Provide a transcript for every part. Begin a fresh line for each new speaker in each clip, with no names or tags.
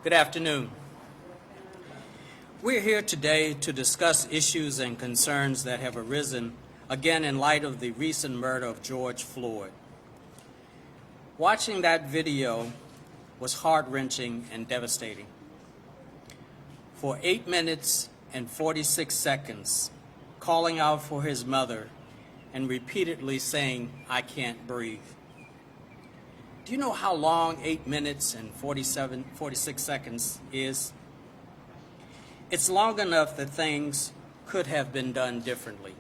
Good afternoon. We're here today to discuss issues and concerns that have arisen again in light of the recent murder of George Floyd. Watching that video was heart-wrenching and devastating. For 8 minutes and 46 seconds, calling out for his mother and repeatedly saying, "I can't breathe." Do you know how long 8 minutes and 46 seconds is? It's long enough that things could have been done differently.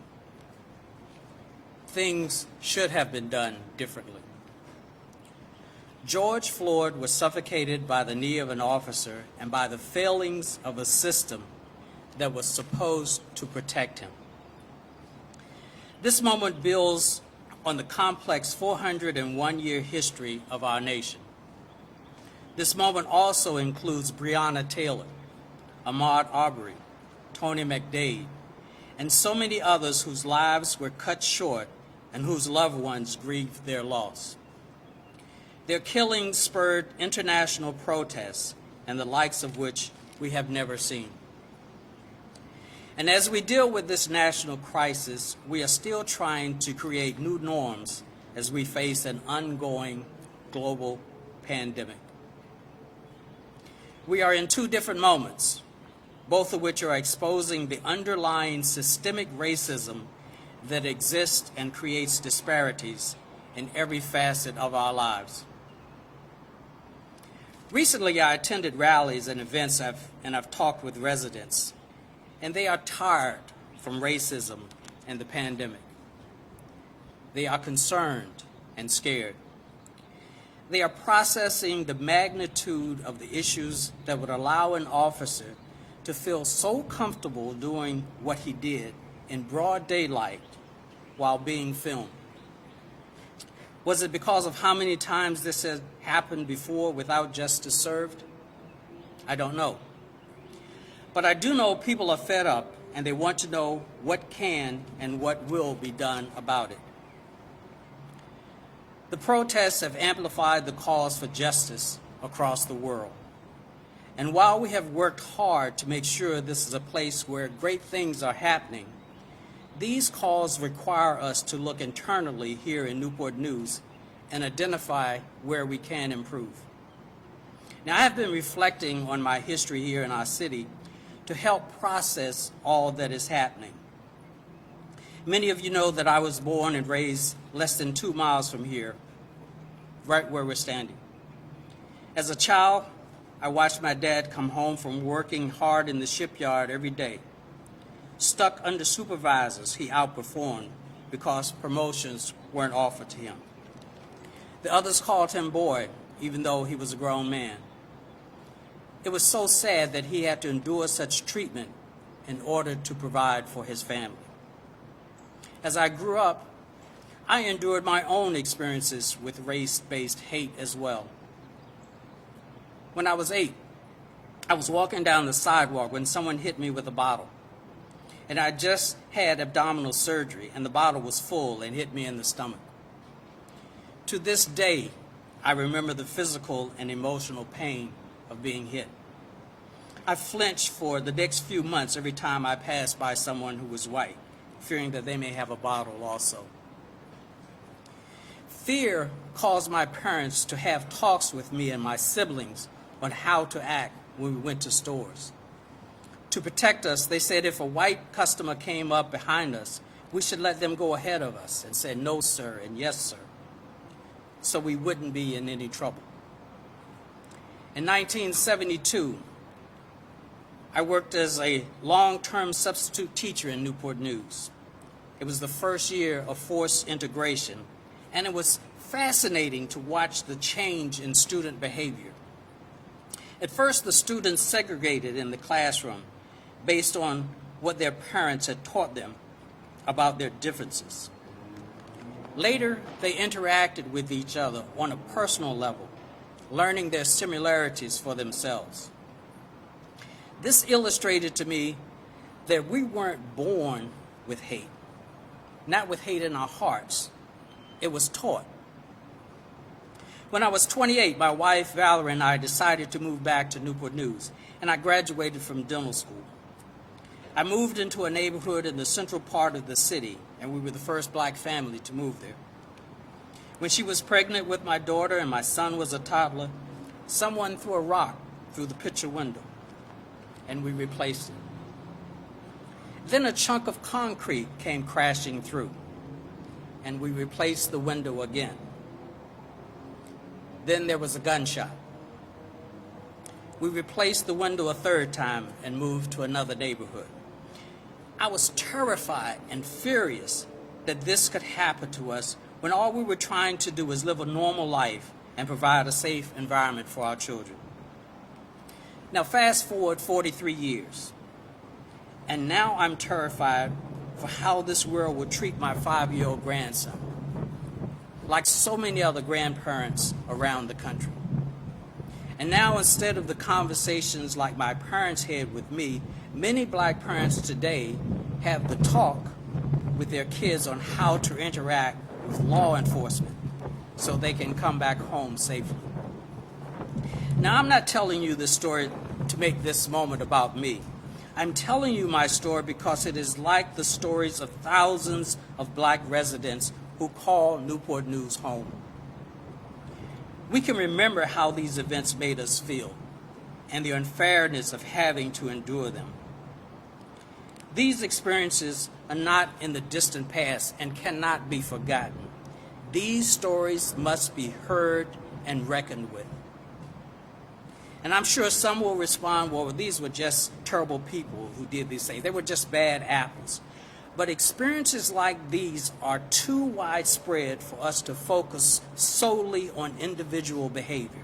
Things should have been done differently. George Floyd was suffocated by the knee of an officer and by the failings of a system that was supposed to protect him. This moment builds on the complex 401-year history of our nation. This moment also includes Breonna Taylor, Ahmaud Arbery, Tony McDade, and so many others whose lives were cut short and whose loved ones grieved their loss. Their killings spurred international protests, and the likes of which we have never seen. And as we deal with this national crisis, we are still trying to create new norms as we face an ongoing global pandemic. We are in two different moments, both of which are exposing the underlying systemic racism that exists and creates disparities in every facet of our lives. Recently, I attended rallies and events and I've talked with residents, and they are tired from racism and the pandemic. They are concerned and scared. They are processing the magnitude of the issues that would allow an officer to feel so comfortable doing what he did in broad daylight while being filmed. Was it because of how many times this has happened before without justice served? I don't know. But I do know people are fed up and they want to know what can and what will be done about it. The protests have amplified the calls for justice across the world. And while we have worked hard to make sure this is a place where great things are happening, these calls require us to look internally here in Newport News and identify where we can improve. Now, I have been reflecting on my history here in our city to help process all that is happening. Many of you know that I was born and raised less than 2 miles from here, right where we're standing. As a child, I watched my dad come home from working hard in the shipyard every day. Stuck under supervisors he outperformed because promotions weren't offered to him. The others called him boy, even though he was a grown man. It was so sad that he had to endure such treatment in order to provide for his family. As I grew up, I endured my own experiences with race-based hate as well. When I was 8, I was walking down the sidewalk when someone hit me with a bottle. And I just had abdominal surgery, and the bottle was full and hit me in the stomach. To this day, I remember the physical and emotional pain of being hit. I flinched for the next few months every time I passed by someone who was white, fearing that they may have a bottle also. Fear caused my parents to have talks with me and my siblings on how to act when we went to stores. To protect us, they said if a white customer came up behind us, we should let them go ahead of us and say, "No, sir," and "Yes, sir," so we wouldn't be in any trouble. In 1972, I worked as a long-term substitute teacher in Newport News. It was the first year of forced integration, and it was fascinating to watch the change in student behavior. At first, the students segregated in the classroom based on what their parents had taught them about their differences. Later, they interacted with each other on a personal level, learning their similarities for themselves. This illustrated to me that we weren't born with hate, not with hate in our hearts. It was taught. When I was 28, my wife, Valerie, and I decided to move back to Newport News, and I graduated from dental school. I moved into a neighborhood in the central part of the city, and we were the first black family to move there. When she was pregnant with my daughter and my son was a toddler, someone threw a rock through the picture window, and we replaced it. Then a chunk of concrete came crashing through, and we replaced the window again. Then there was a gunshot. We replaced the window a third time and moved to another neighborhood. I was terrified and furious that this could happen to us when all we were trying to do was live a normal life and provide a safe environment for our children. Now fast forward 43 years, and now I'm terrified for how this world will treat my 5-year-old grandson, like so many other grandparents around the country. And now, instead of the conversations like my parents had with me, many black parents today have the talk with their kids on how to interact with law enforcement so they can come back home safely. Now, I'm not telling you this story to make this moment about me. I'm telling you my story because it is like the stories of thousands of black residents who call Newport News home. We can remember how these events made us feel and the unfairness of having to endure them. These experiences are not in the distant past and cannot be forgotten. These stories must be heard and reckoned with. And I'm sure some will respond, well, these were just terrible people who did these things. They were just bad apples. But experiences like these are too widespread for us to focus solely on individual behavior.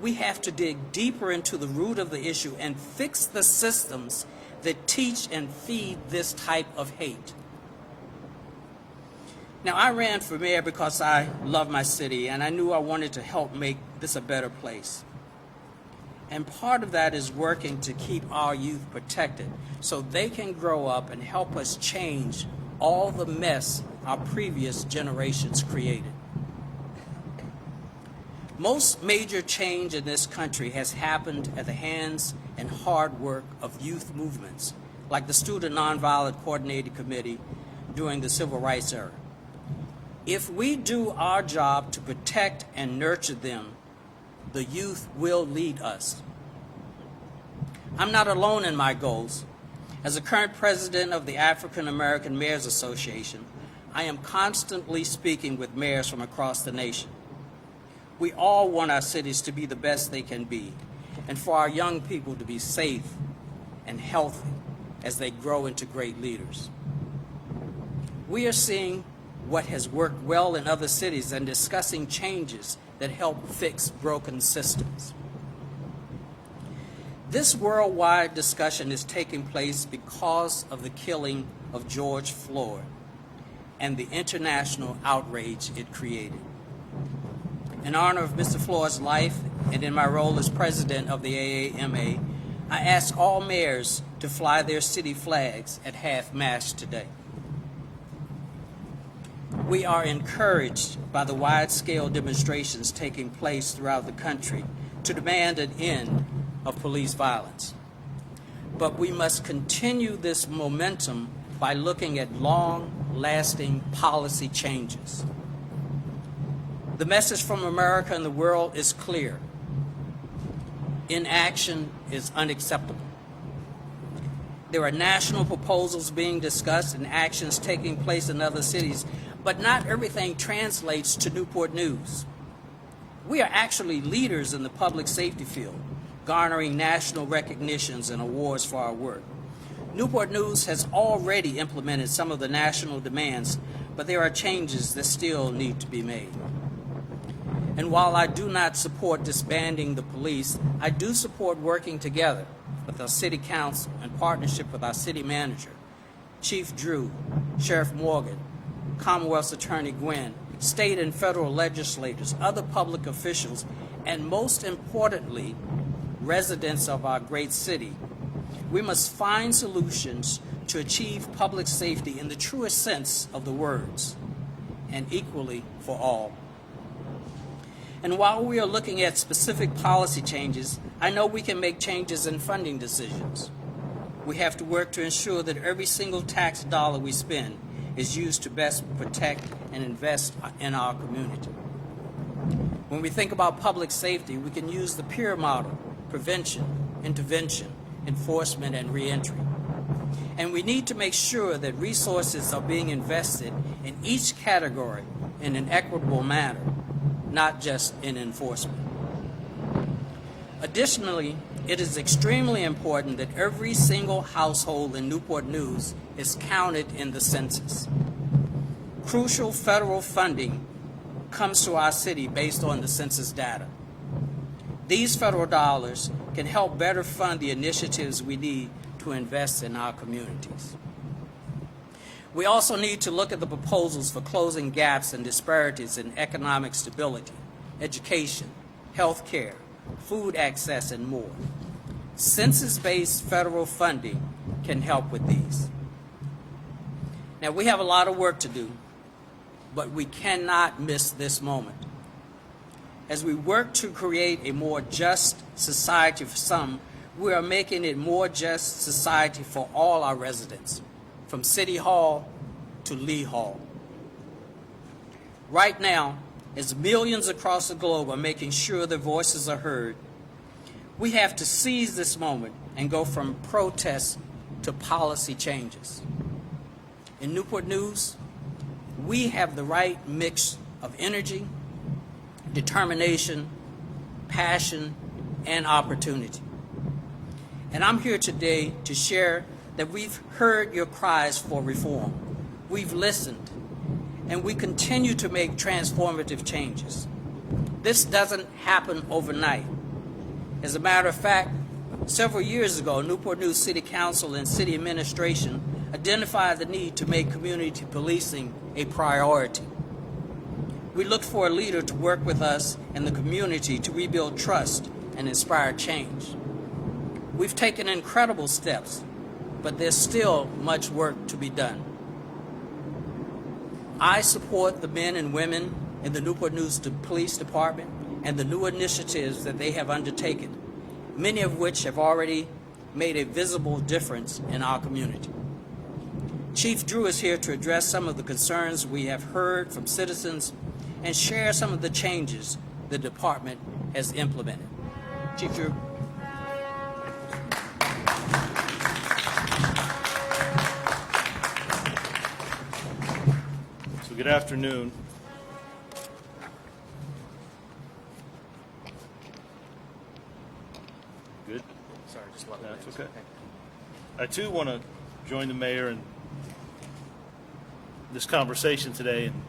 We have to dig deeper into the root of the issue and fix the systems that teach and feed this type of hate. Now, I ran for mayor because I love my city and I knew I wanted to help make this a better place. And part of that is working to keep our youth protected so they can grow up and help us change all the mess our previous generations created. Most major change in this country has happened at the hands and hard work of youth movements, like the Student Nonviolent Coordinating Committee during the Civil Rights era. If we do our job to protect and nurture them, the youth will lead us. I'm not alone in my goals. As the current president of the African American Mayors Association, I am constantly speaking with mayors from across the nation. We all want our cities to be the best they can be, and for our young people to be safe and healthy as they grow into great leaders. We are seeing what has worked well in other cities and discussing changes that help fix broken systems. This worldwide discussion is taking place because of the killing of George Floyd and the international outrage it created. In honor of Mr. Floyd's life and in my role as president of the AAMA, I ask all mayors to fly their city flags at half-mast today. We are encouraged by the wide-scale demonstrations taking place throughout the country to demand an end of police violence. But we must continue this momentum by looking at long-lasting policy changes. The message from America and the world is clear. Inaction is unacceptable. There are national proposals being discussed and actions taking place in other cities, but not everything translates to Newport News. We are actually leaders in the public safety field, garnering national recognitions and awards for our work. Newport News has already implemented some of the national demands, but there are changes that still need to be made. And while I do not support disbanding the police, I do support working together with our city council in partnership with our city manager, Chief Drew, Sheriff Morgan, Commonwealth's Attorney Gwynn, state and federal legislators, other public officials, and most importantly, residents of our great city. We must find solutions to achieve public safety in the truest sense of the words, and equally for all. And while we are looking at specific policy changes, I know we can make changes in funding decisions. We have to work to ensure that every single tax dollar we spend is used to best protect and invest in our community. When we think about public safety, we can use the peer model: prevention, intervention, enforcement, and reentry. And we need to make sure that resources are being invested in each category in an equitable manner, not just in enforcement. Additionally, it is extremely important that every single household in Newport News is counted in the census. Crucial federal funding comes to our city based on the census data. These federal dollars can help better fund the initiatives we need to invest in our communities. We also need to look at the proposals for closing gaps and disparities in economic stability, education, health care, food access, and more. Census-based federal funding can help with these. Now, we have a lot of work to do, but we cannot miss this moment. As we work to create a more just society for some, we are making it more just society for all our residents, from City Hall to Lee Hall. Right now, as millions across the globe are making sure their voices are heard, we have to seize this moment and go from protests to policy changes. In Newport News, we have the right mix of energy, determination, passion, and opportunity. And I'm here today to share that we've heard your cries for reform. We've listened, and we continue to make transformative changes. This doesn't happen overnight. As a matter of fact, several years ago, Newport News City Council and City Administration identified the need to make community policing a priority. We looked for a leader to work with us and the community to rebuild trust and inspire change. We've taken incredible steps, but there's still much work to be done. I support the men and women in the Newport News Police Department and the new initiatives that they have undertaken, many of which have already made a visible difference in our community. Chief Drew is here to address some of the concerns we have heard from citizens and share some of the changes the department has implemented. Chief Drew.
So good afternoon. Good?
Sorry, just a lot of
That's
names.
okay. I too want to join the mayor in this conversation today and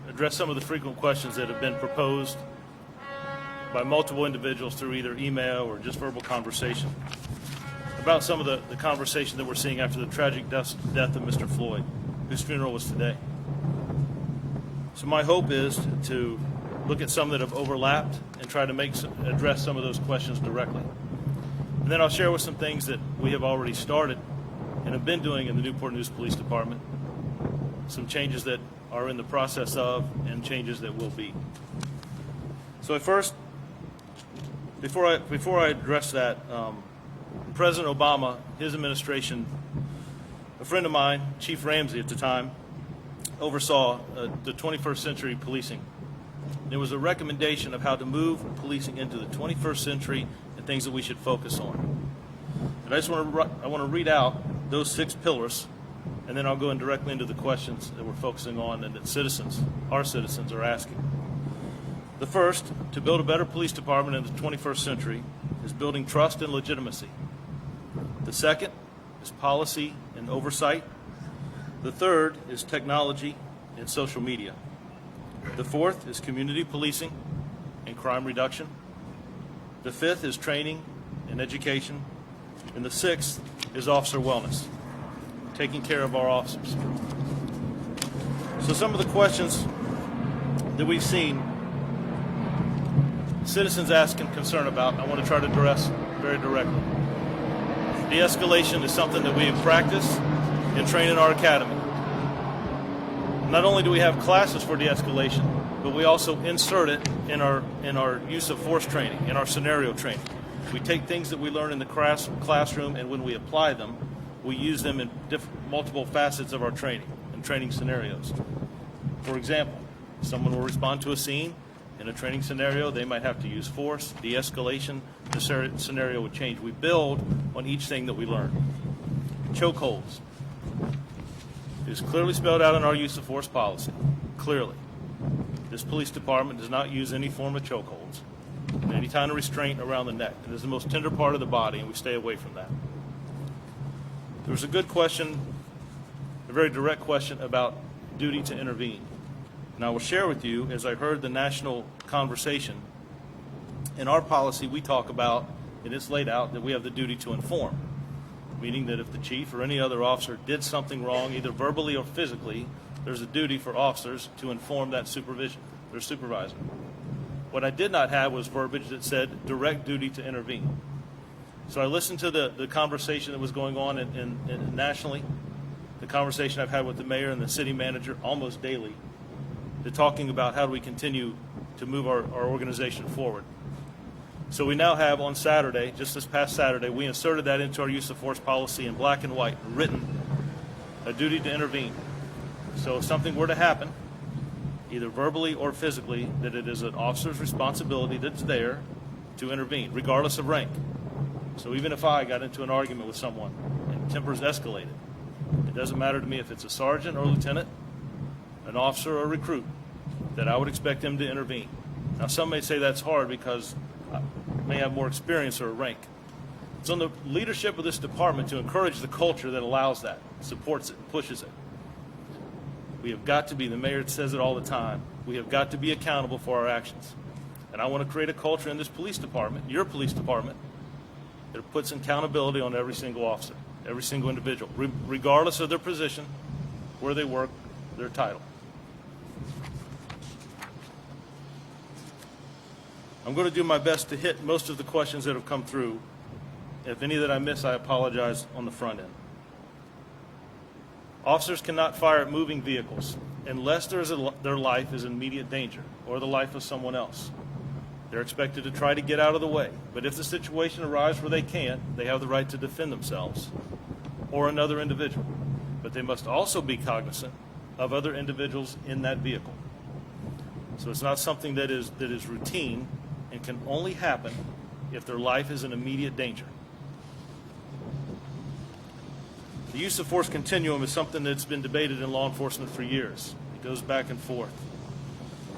address some of the frequent questions that have been proposed by multiple individuals through either email or just verbal conversation about some of the conversation that we're seeing after the tragic death of Mr. Floyd, whose funeral was today. So my hope is to look at some that have overlapped and try to address some of those questions directly. And then I'll share with some things that we have already started and have been doing in the Newport News Police Department, some changes that are in the process of and changes that will be. So at first, before I address that, President Obama, his administration, a friend of mine, Chief Ramsey at the time, oversaw the 21st century policing. There was a recommendation of how to move policing into the 21st century and things that we should focus on. And I want to read out those 6 pillars, and then I'll go in directly into the questions that we're focusing on and that our citizens are asking. The first, to build a better police department in the 21st century, is building trust and legitimacy. The second is policy and oversight. The third is technology and social media. The fourth is community policing and crime reduction. The fifth is training and education. And the sixth is officer wellness, taking care of our officers. So some of the questions that we've seen citizens ask and concern about, I want to try to address very directly. De-escalation is something that we have practiced and trained in our academy. Not only do we have classes for de-escalation, but we also insert it in our use of force training, in our scenario training. We take things that we learn in the classroom, and when we apply them, we use them in multiple facets of our training and training scenarios. For example, someone will respond to a scene. In a training scenario, they might have to use force, de-escalation. The scenario would change. We build on each thing that we learn. Chokeholds. It is clearly spelled out in our use of force policy. Clearly. This police department does not use any form of chokeholds, any kind of restraint around the neck. It is the most tender part of the body, and we stay away from that. There was a good question, a very direct question about duty to intervene. And I will share with you, as I heard the national conversation, in our policy we talk about, and it's laid out, that we have the duty to inform, meaning that if the chief or any other officer did something wrong, either verbally or physically, there's a duty for officers to inform that supervision, their supervisor. What I did not have was verbiage that said direct duty to intervene. So I listened to the conversation that was going on in nationally, the conversation I've had with the mayor and the city manager almost daily, to talking about how do we continue to move our organization forward. So we now have on Saturday, just this past Saturday, we inserted that into our use of force policy in black and white, written, a duty to intervene. So if something were to happen, either verbally or physically, that it is an officer's responsibility that's there to intervene, regardless of rank. So even if I got into an argument with someone and tempers escalated, it doesn't matter to me if it's a sergeant or lieutenant, an officer or a recruit, that I would expect them to intervene. Now some may say that's hard because I may have more experience or a rank. It's on the leadership of this department to encourage the culture that allows that, supports it, pushes it. We have got to be, the mayor says it all the time, we have got to be accountable for our actions. And I want to create a culture in this police department, your police department, that puts accountability on every single officer, every single individual, regardless of their position, where they work, their title. I'm going to do my best to hit most of the questions that have come through. If any that I miss, I apologize on the front end. Officers cannot fire at moving vehicles unless their life is in immediate danger or the life of someone else. They're expected to try to get out of the way, but if the situation arrives where they can't, they have the right to defend themselves or another individual. But they must also be cognizant of other individuals in that vehicle. So it's not something that is routine and can only happen if their life is in immediate danger. The use of force continuum is something that's been debated in law enforcement for years. It goes back and forth.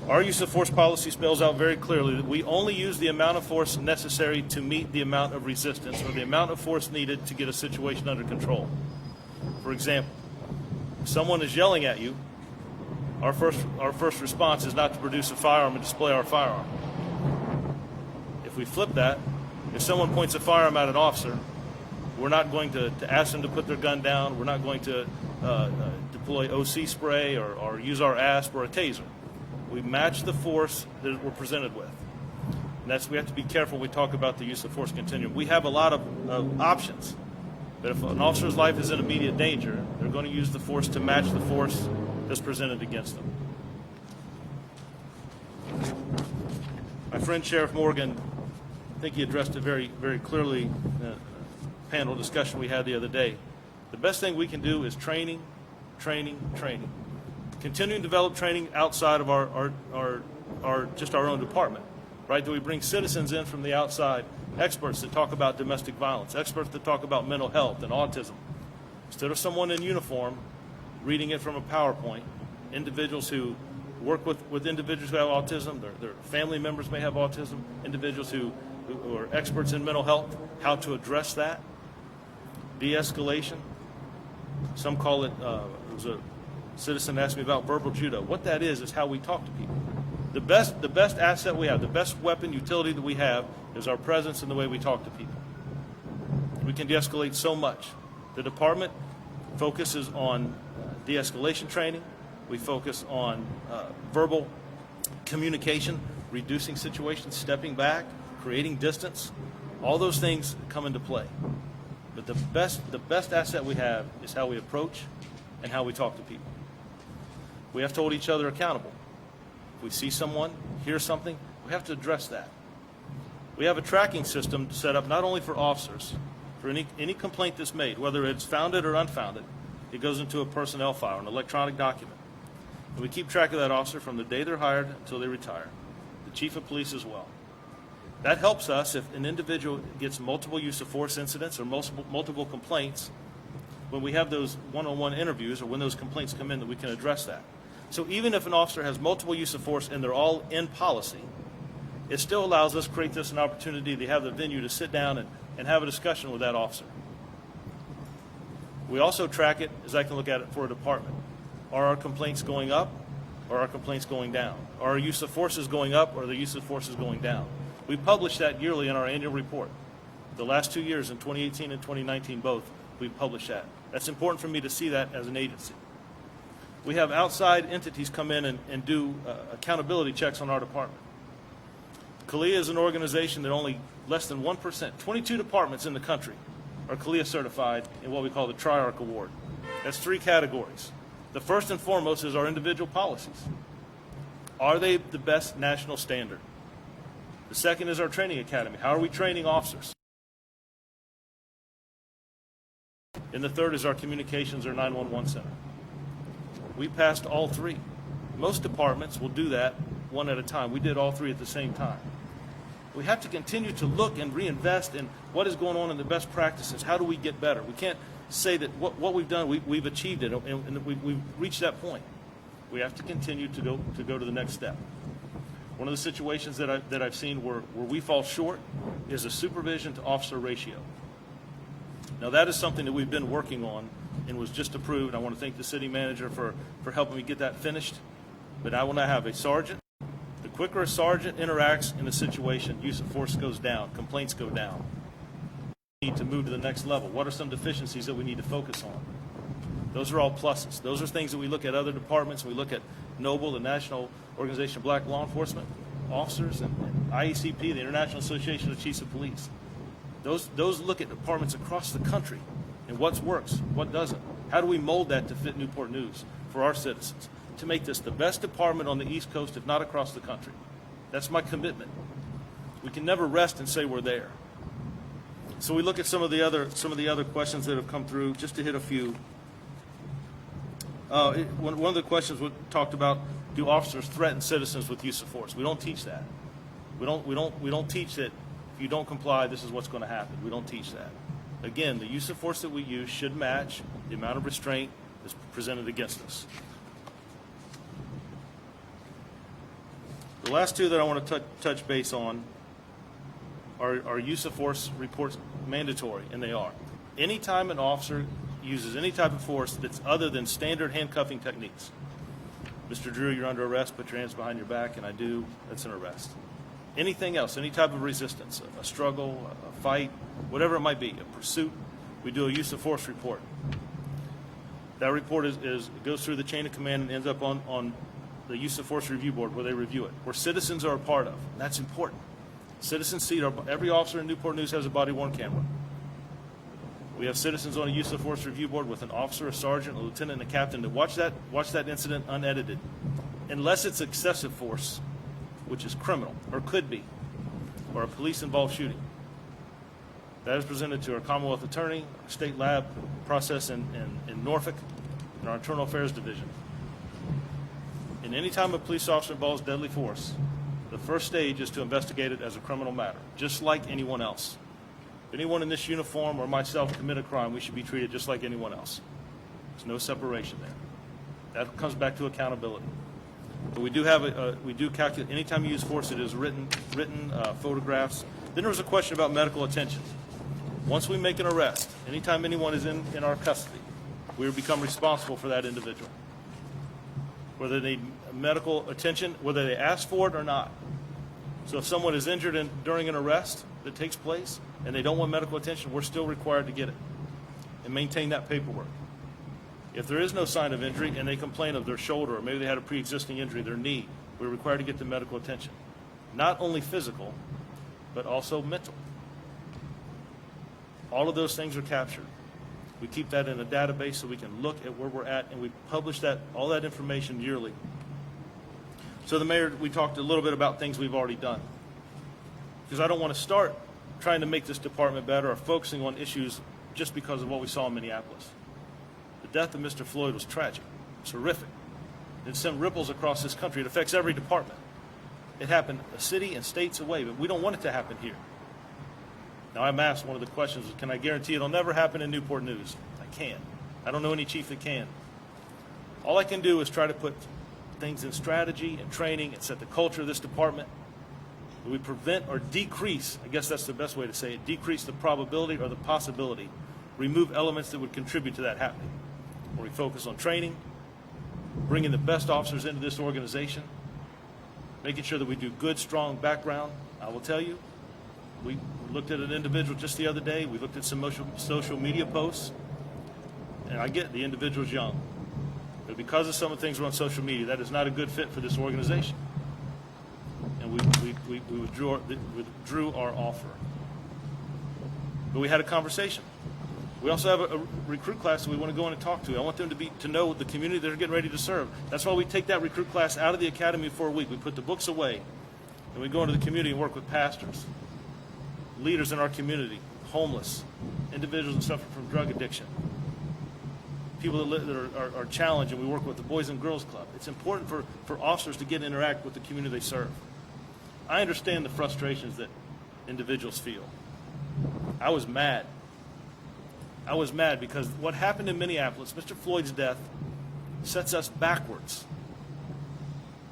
Our use of force policy spells out very clearly that we only use the amount of force necessary to meet the amount of resistance or the amount of force needed to get a situation under control. For example, if someone is yelling at you, our first response is not to produce a firearm and display our firearm. If we flip that, if someone points a firearm at an officer, we're not going to ask them to put their gun down. We're not going to deploy OC spray or use our ASP or a taser. We match the force that we're presented with. And we have to be careful when we talk about the use of force continuum. We have a lot of options. But if an officer's life is in immediate danger, they're going to use the force to match the force that's presented against them. My friend Sheriff Morgan, I think he addressed it very, very clearly in a panel discussion we had the other day. The best thing we can do is training, training, training. Continuing to develop training outside of our own department, right? Do we bring citizens in from the outside, experts that talk about domestic violence, experts that talk about mental health and autism. Instead of someone in uniform reading it from a PowerPoint, individuals who work with individuals who have autism, their family members may have autism, individuals who are experts in mental health, how to address that, de-escalation. Some call it, there was a citizen asked me about verbal judo. What that is how we talk to people. The best asset we have, the best weapon utility that we have is our presence and the way we talk to people. We can de-escalate so much. The department focuses on de-escalation training. We focus on verbal communication, reducing situations, stepping back, creating distance. All those things come into play. But the best asset we have is how we approach and how we talk to people. We have to hold each other accountable. If we see someone, hear something, we have to address that. We have a tracking system set up not only for officers, for any complaint that's made, whether it's founded or unfounded, it goes into a personnel file, an electronic document. And we keep track of that officer from the day they're hired until they retire. The chief of police as well. That helps us if an individual gets multiple use of force incidents or multiple complaints, when we have those one-on-one interviews or when those complaints come in, that we can address that. So even if an officer has multiple use of force and they're all in policy, it still allows us to create this an opportunity to have the venue to sit down and have a discussion with that officer. We also track it, as I can look at it for a department. Are our complaints going up or are our complaints going down? Are our use of forces going up or are the use of forces going down? We publish that yearly in our annual report. The last 2 years, in 2018 and 2019 both, we publish that. That's important for me to see that as an agency. We have outside entities come in and do accountability checks on our department. CALEA is an organization that only less than 1%, 22 departments in the country are CALEA certified in what we call the Triarch Award. That's 3 categories. The first and foremost is our individual policies. Are they the best national standard? The second is our training academy. How are we training officers? And the third is our communications or 911 center. We passed all 3. Most departments will do that one at a time. We did all 3 at the same time. We have to continue to look and reinvest in what is going on in the best practices. How do we get better? We can't say that what we've done, we've achieved it, and we've reached that point. We have to continue to go to the next step. One of the situations that I've seen where we fall short is a supervision to officer ratio. Now that is something that we've been working on and was just approved. I want to thank the city manager for helping me get that finished. But I will now have a sergeant. The quicker a sergeant interacts in a situation, use of force goes down, complaints go down. We need to move to the next level. What are some deficiencies that we need to focus on? Those are all pluses. Those are things that we look at other departments. We look at NOBLE, the National Organization of Black Law Enforcement Officers, and IECP, the International Association of Chiefs of Police. Those look at departments across the country and what works, what doesn't. How do we mold that to fit Newport News for our citizens, to make this the best department on the East Coast, if not across the country? That's my commitment. We can never rest and say we're there. So we look at some of the other questions that have come through, just to hit a few. One of the questions we talked about: do officers threaten citizens with use of force? We don't teach that. We don't teach that if you don't comply, this is what's going to happen. We don't teach that. Again, the use of force that we use should match the amount of restraint that's presented against us. The last 2 that I want to touch base on are use of force reports mandatory, and they are. Anytime an officer uses any type of force that's other than standard handcuffing techniques. Mr. Drew, you're under arrest, put your hands behind your back, and I do, that's an arrest. Anything else, any type of resistance, a struggle, a fight, whatever it might be, a pursuit, we do a use of force report. That report goes through the chain of command and ends up on the use of force review board, where they review it, where citizens are a part of. And that's important. Citizens see it. Every officer in Newport News has a body-worn camera. We have citizens on a use of force review board with an officer, a sergeant, a lieutenant, and a captain to watch that incident unedited, unless it's excessive force, which is criminal, or could be, or a police-involved shooting. That is presented to our Commonwealth Attorney, our state lab process in Norfolk, and our Internal Affairs Division. And any time a police officer involves deadly force, the first stage is to investigate it as a criminal matter, just like anyone else. If anyone in this uniform or myself commit a crime, we should be treated just like anyone else. There's no separation there. That comes back to accountability. But we do calculate, anytime you use force, it is written photographs. Then there was a question about medical attention. Once we make an arrest, anytime anyone is in our custody, we become responsible for that individual. Whether they need medical attention, whether they ask for it or not. So if someone is injured during an arrest that takes place and they don't want medical attention, we're still required to get it and maintain that paperwork. If there is no sign of injury and they complain of their shoulder, or maybe they had a pre-existing injury, their knee, we're required to get the medical attention. Not only physical, but also mental. All of those things are captured. We keep that in a database so we can look at where we're at, and we publish all that information yearly. So the mayor, we talked a little bit about things we've already done. Because I don't want to start trying to make this department better or focusing on issues just because of what we saw in Minneapolis. The death of Mr. Floyd was tragic. It's horrific. It sent ripples across this country. It affects every department. It happened a city and states away, but we don't want it to happen here. Now, I'm asked one of the questions, can I guarantee it'll never happen in Newport News? I can't. I don't know any chief that can. All I can do is try to put things in strategy and training and set the culture of this department. We prevent or decrease, I guess that's the best way to say it, decrease the probability or the possibility, remove elements that would contribute to that happening. Where we focus on training, bringing the best officers into this organization, making sure that we do good, strong background. I will tell you, we looked at an individual just the other day. We looked at some social media posts, and I get the individual's young. But because of some of the things that are on social media, that is not a good fit for this organization. And we withdrew our offer. But we had a conversation. We also have a recruit class that we want to go in and talk to. I want them to know the community they're getting ready to serve. That's why we take that recruit class out of the academy for a week. We put the books away, and we go into the community and work with pastors, leaders in our community, homeless, individuals that suffer from drug addiction, people that are challenged, and we work with the Boys and Girls Club. It's important for officers to get and interact with the community they serve. I understand the frustrations that individuals feel. I was mad. I was mad because what happened in Minneapolis, Mr. Floyd's death, sets us backwards.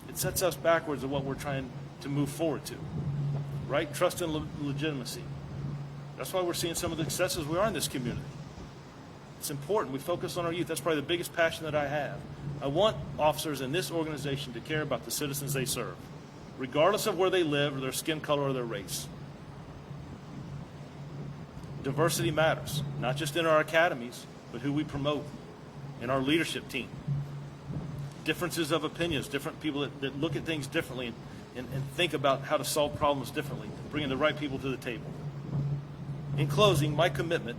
It sets us backwards of what we're trying to move forward to, right? Trust and legitimacy. That's why we're seeing some of the successes we are in this community. It's important. We focus on our youth. That's probably the biggest passion that I have. I want officers in this organization to care about the citizens they serve, regardless of where they live or their skin color or their race. Diversity matters, not just in our academies, but who we promote in our leadership team. Differences of opinions, different people that look at things differently and think about how to solve problems differently, bringing the right people to the table. In closing, my commitment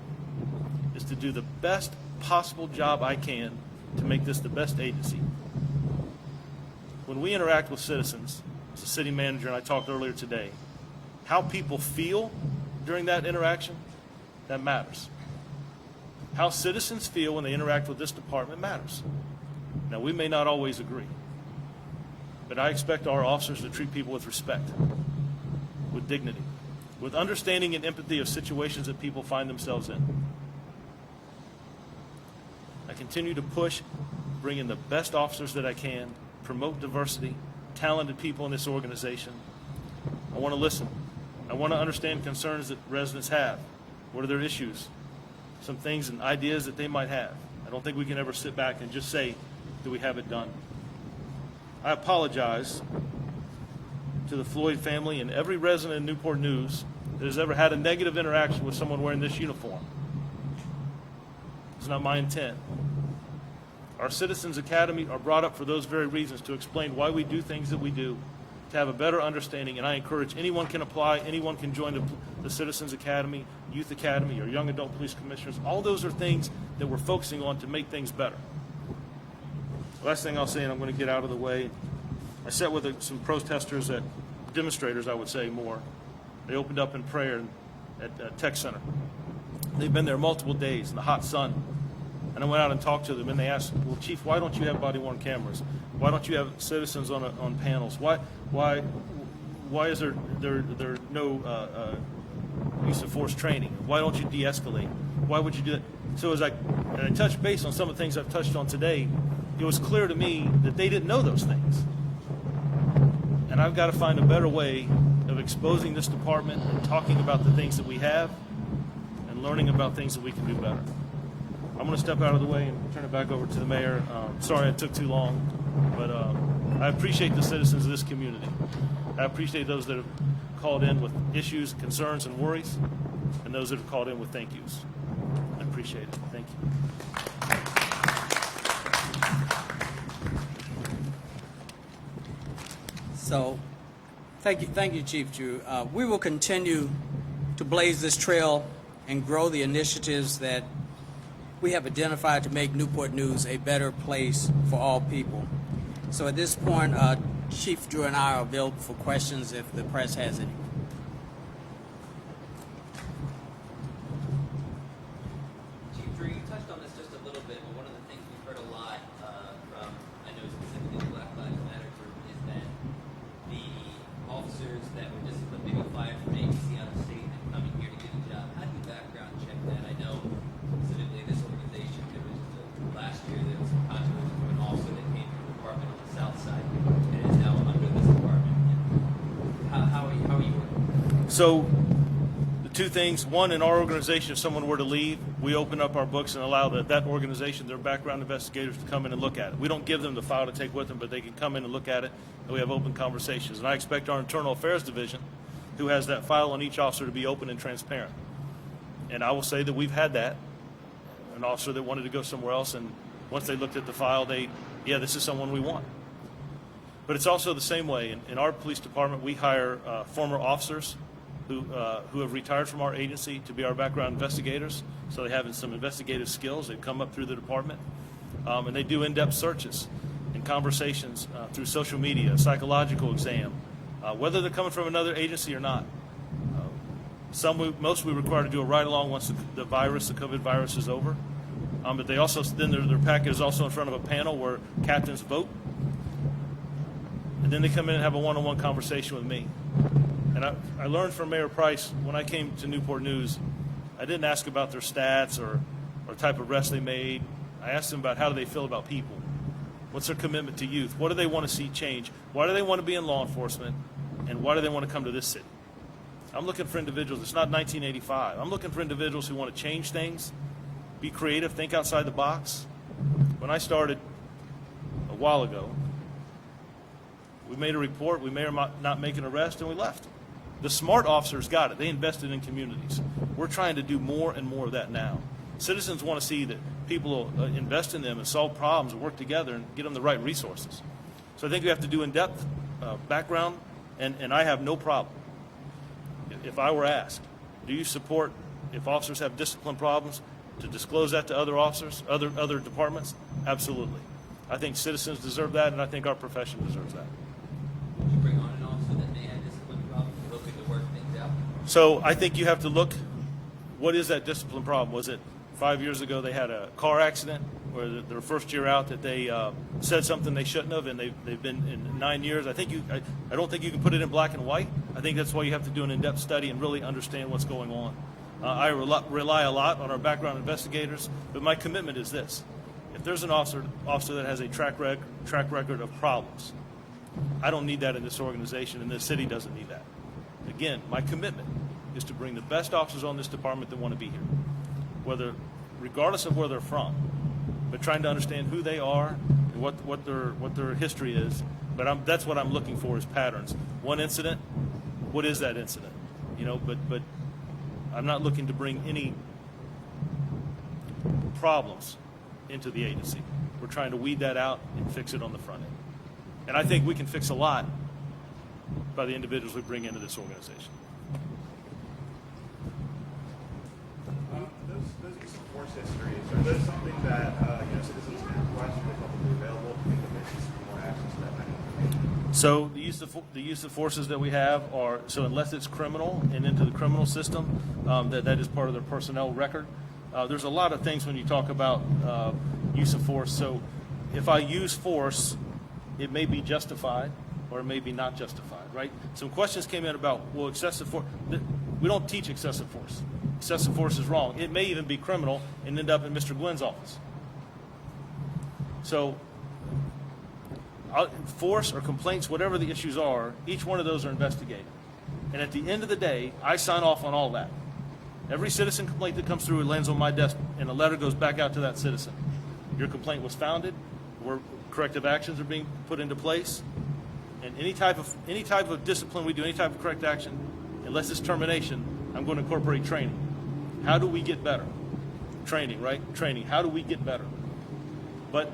is to do the best possible job I can to make this the best agency. When we interact with citizens, as a city manager, and I talked earlier today, how people feel during that interaction, that matters. How citizens feel when they interact with this department matters. Now, we may not always agree, but I expect our officers to treat people with respect, with dignity, with understanding and empathy of situations that people find themselves in. I continue to push, bring in the best officers that I can, promote diversity, talented people in this organization. I want to listen. I want to understand concerns that residents have. What are their issues? Some things and ideas that they might have. I don't think we can ever sit back and just say, do we have it done? I apologize to the Floyd family and every resident in Newport News that has ever had a negative interaction with someone wearing this uniform. It's not my intent. Our Citizens Academy are brought up for those very reasons, to explain why we do things that we do, to have a better understanding, and I encourage anyone can apply, anyone can join the Citizens Academy, Youth Academy, or Young Adult Police Commissioners. All those are things that we're focusing on to make things better. Last thing I'll say, and I'm going to get out of the way, I sat with some protesters, demonstrators I would say more. They opened up in prayer at Tech Center. They've been there multiple days in the hot sun. And I went out and talked to them, and they asked, well, Chief, why don't you have body-worn cameras? Why don't you have citizens on panels? Why is there no use of force training? Why don't you de-escalate? Why would you do that? So as I touched base on some of the things I've touched on today, it was clear to me that they didn't know those things. And I've got to find a better way of exposing this department and talking about the things that we have and learning about things that we can do better. I'm going to step out of the way and turn it back over to the mayor. Sorry it took too long, but I appreciate the citizens of this community. I appreciate those that have called in with issues, concerns, and worries, and those that have called in with thank yous. I appreciate it. Thank you.
So, thank you, Chief Drew. We will continue to blaze this trail and grow the initiatives that we have identified to make Newport News a better place for all people. So at this point, Chief Drew and I are available for questions if the press has any.
Chief Drew, you touched on this just a little bit, but one of the things we've heard a lot from, I know specifically the Black Lives Matter group, is that the officers that were disciplined, maybe fired from agency out of state and coming here to get a job. How do you background check that? I know specifically this organization, there was last year there was some controversy from an officer that came from the department on the south side and is now under this department. How are you working?
So the two things: one, in our organization, if someone were to leave, we open up our books and allow that organization, their background investigators, to come in and look at it. We don't give them the file to take with them, but they can come in and look at it, and we have open conversations. And I expect our Internal Affairs Division, who has that file on each officer, to be open and transparent. And I will say that we've had that. An officer that wanted to go somewhere else, and once they looked at the file, this is someone we want. But it's also the same way. In our police department, we hire former officers who have retired from our agency to be our background investigators. So they have some investigative skills. They've come up through the department, and they do in-depth searches and conversations through social media, psychological exam, whether they're coming from another agency or not. Most we require to do a ride-along once the COVID virus is over. But they also, then their packet is also in front of a panel where captains vote. And then they come in and have a one-on-one conversation with me. And I learned from Mayor Price when I came to Newport News, I didn't ask about their stats or type of arrests they made. I asked them about how do they feel about people. What's their commitment to youth? What do they want to see change? Why do they want to be in law enforcement? And why do they want to come to this city? I'm looking for individuals. It's not 1985. I'm looking for individuals who want to change things, be creative, think outside the box. When I started a while ago, we made a report, we may or not make an arrest, and we left. The smart officers got it. They invested in communities. We're trying to do more and more of that now. Citizens want to see that people invest in them and solve problems and work together and get them the right resources. So I think we have to do in-depth background, and I have no problem. If I were asked, do you support, if officers have discipline problems, to disclose that to other officers, other departments? Absolutely. I think citizens deserve that, and I think our profession deserves that.
Would you bring on an officer that may have discipline problems and hoping to work things out?
So I think you have to look, what is that discipline problem? Was it 5 years ago they had a car accident where their first year out that they said something they shouldn't have, and they've been in 9 years? I don't think you can put it in black and white. I think that's why you have to do an in-depth study and really understand what's going on. I rely a lot on our background investigators, but my commitment is this. If there's an officer that has a track record of problems, I don't need that in this organization, and this city doesn't need that. Again, my commitment is to bring the best officers on this department that want to be here, regardless of where they're from, but trying to understand who they are and what their history is. But that's what I'm looking for, is patterns. One incident, what is that incident? But I'm not looking to bring any problems into the agency. We're trying to weed that out and fix it on the front end. And I think we can fix a lot by the individuals we bring into this organization.
Those use of force histories, are those something that citizens can request or publicly available to make the business more access to that kind of information?
So the use of forces that we have are, so unless it's criminal and into the criminal system, that is part of their personnel record. There's a lot of things when you talk about use of force. So if I use force, it may be justified or it may be not justified, right? Some questions came in about, well, excessive force. We don't teach excessive force. Excessive force is wrong. It may even be criminal and end up in Mr. Gwynn's office. So force or complaints, whatever the issues are, each one of those are investigated. And at the end of the day, I sign off on all that. Every citizen complaint that comes through, it lands on my desk, and a letter goes back out to that citizen. Your complaint was founded, where corrective actions are being put into place, and any type of discipline we do, any type of correct action, unless it's termination, I'm going to incorporate training. How do we get better? Training, right? Training. How do we get better? But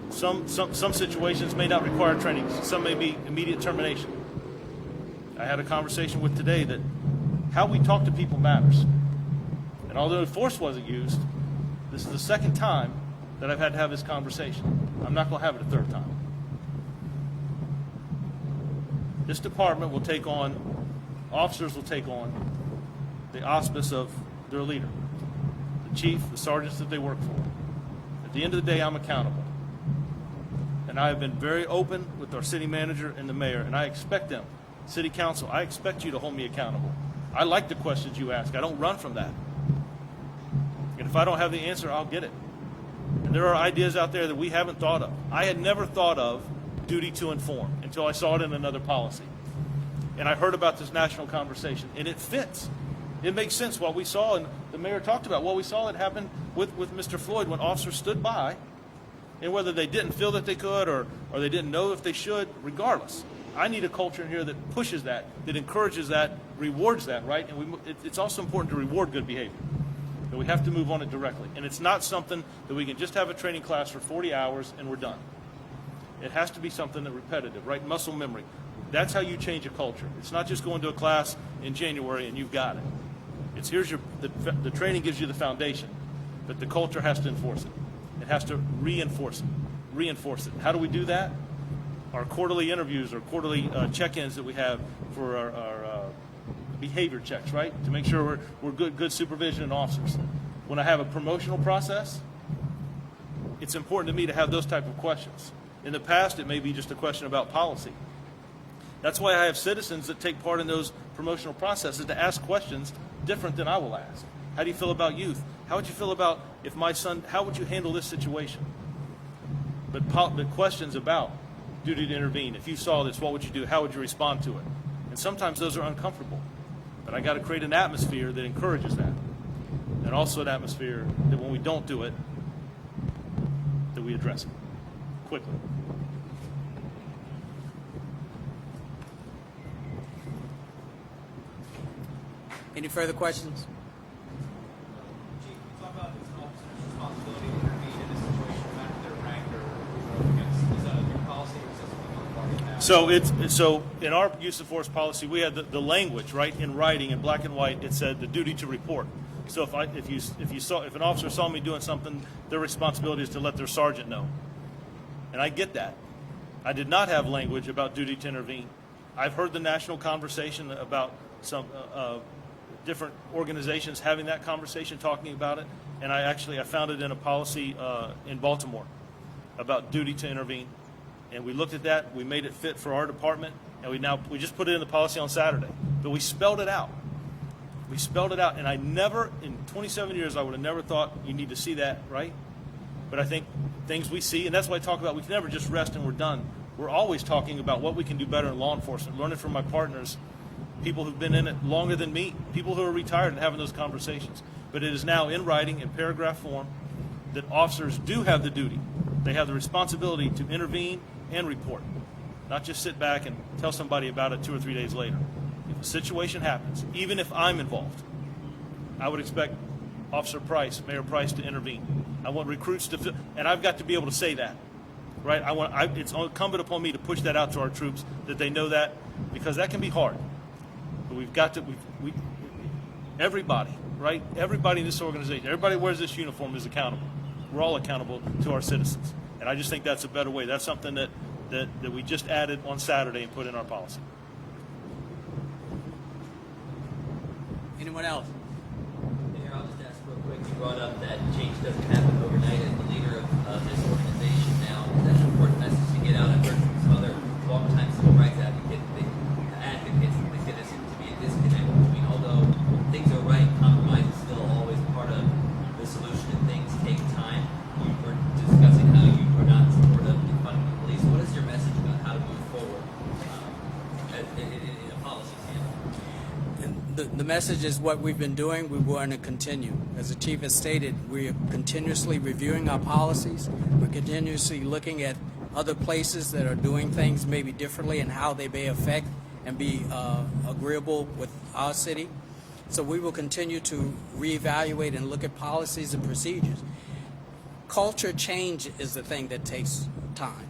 some situations may not require training. Some may be immediate termination. I had a conversation with today that how we talk to people matters. And although force wasn't used, this is the second time that I've had to have this conversation. I'm not going to have it a third time. This department will take on, officers will take on the auspice of their leader, the chief, the sergeants that they work for. At the end of the day, I'm accountable. And I have been very open with our city manager and the mayor, and I expect them, city council, I expect you to hold me accountable. I like the questions you ask. I don't run from that. And if I don't have the answer, I'll get it. And there are ideas out there that we haven't thought of. I had never thought of duty to inform until I saw it in another policy. And I heard about this national conversation, and it fits. It makes sense what we saw, and the mayor talked about what we saw that happened with Mr. Floyd when officers stood by, and whether they didn't feel that they could or they didn't know if they should, regardless. I need a culture in here that pushes that encourages that, rewards that, right? And it's also important to reward good behavior. But we have to move on it directly. And it's not something that we can just have a training class for 40 hours and we're done. It has to be something that's repetitive, right? Muscle memory. That's how you change a culture. It's not just going to a class in January and you've got it. It's the training gives you the foundation, but the culture has to enforce it. It has to reinforce it. How do we do that? Our quarterly interviews or quarterly check-ins that we have for our behavior checks, right? To make sure we're good supervision and officers. When I have a promotional process, it's important to me to have those type of questions. In the past, it may be just a question about policy. That's why I have citizens that take part in those promotional processes to ask questions different than I will ask. How do you feel about youth? How would you feel about if my son, how would you handle this situation? But questions about duty to intervene. If you saw this, what would you do? How would you respond to it? And sometimes those are uncomfortable. But I got to create an atmosphere that encourages that. And also an atmosphere that when we don't do it, that we address it quickly.
Any further questions?
Chief, you talk about it's an officer's responsibility to intervene in a situation no matter their rank or against. Is that a new policy or is that something already happened?
So in our use of force policy, we had the language right in writing in black and white. It said the duty to report. So if an officer saw me doing something, their responsibility is to let their sergeant know. And I get that. I did not have language about duty to intervene. I've heard the national conversation about some different organizations having that conversation, talking about it, and I found it in a policy in Baltimore about duty to intervene, and we looked at that, we made it fit for our department, and we just put it in the policy on Saturday, but we spelled it out. We spelled it out, and I never, in 27 years, I would have never thought you need to see that, right? But I think things we see, and that's why I talk about we can never just rest and we're done. We're always talking about what we can do better in law enforcement, learning from my partners, people who've been in it longer than me, people who are retired and having those conversations. But it is now in writing, in paragraph form, that officers do have the duty. They have the responsibility to intervene and report, not just sit back and tell somebody about it 2 or 3 days later. If a situation happens, even if I'm involved, I would expect Officer Price, Mayor Price, to intervene. I want recruits to feel, and I've got to be able to say that, right? It's incumbent upon me to push that out to our troops, that they know that, because that can be hard. But we've got to, everybody, right? Everybody in this organization, everybody who wears this uniform is accountable. We're all accountable to our citizens. And I just think that's a better way. That's something that we just added on Saturday and put in our policy.
Anyone else?
Mayor, I'll just ask real quick. You brought up that change doesn't happen overnight as the leader of this organization now. That's an important message to get out. I've heard from some other long-time civil rights advocates that there seems to be a disconnect between, although things are right, compromise is still always part of the solution and things take time. You were discussing how you are not supportive of defunding the police. What is your message about how to move forward in a policy standpoint?
The message is what we've been doing, we want to continue. As the chief has stated, we are continuously reviewing our policies. We're continuously looking at other places that are doing things maybe differently and how they may affect and be agreeable with our city. So we will continue to reevaluate and look at policies and procedures. Culture change is the thing that takes time.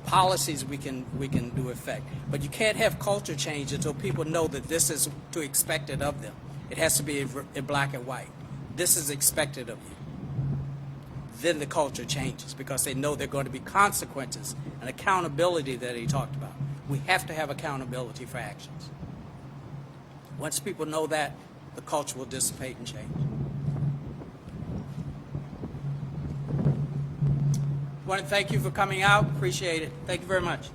Policies we can do effect, but you can't have culture change until people know that this is to expected of them. It has to be in black and white. This is expected of you. Then the culture changes because they know there are going to be consequences and accountability that he talked about. We have to have accountability for actions. Once people know that, the culture will dissipate and change. I want to thank you for coming out. Appreciate it. Thank you very much.